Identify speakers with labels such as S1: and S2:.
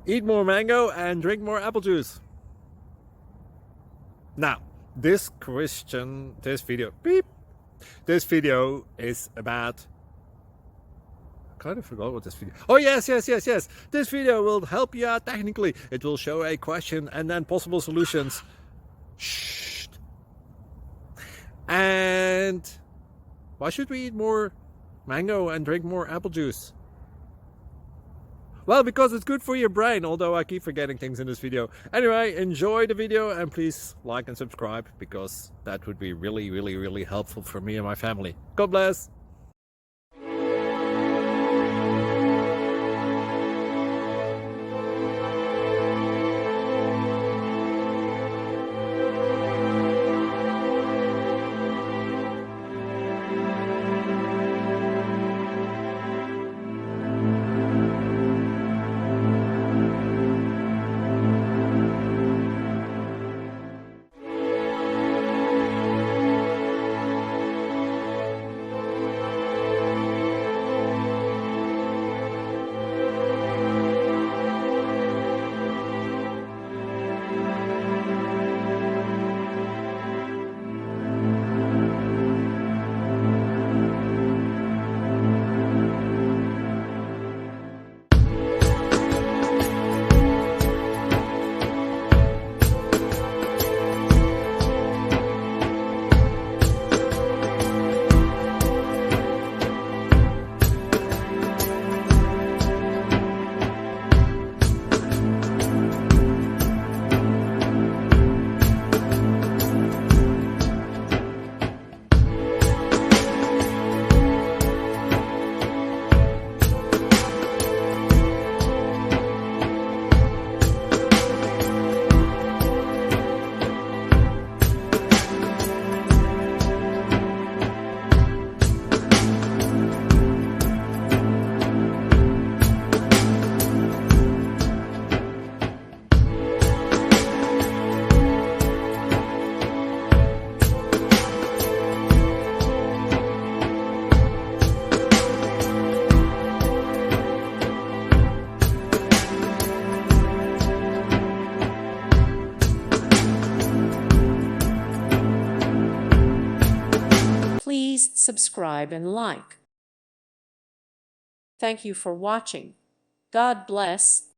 S1: eat more mango and drink more apple juice. Now, this video is about, I kind of forgot what this video. Oh, yes. This video will help you out technically. It will show a question and then possible solutions. Shh. And why should we eat more mango and drink more apple juice? Well, because it's good for your brain, although I keep forgetting things in this video. Anyway, enjoy the video and please like and subscribe, because that would be really helpful for me and my family. God bless!
S2: Please subscribe and like. Thank you for watching. God bless.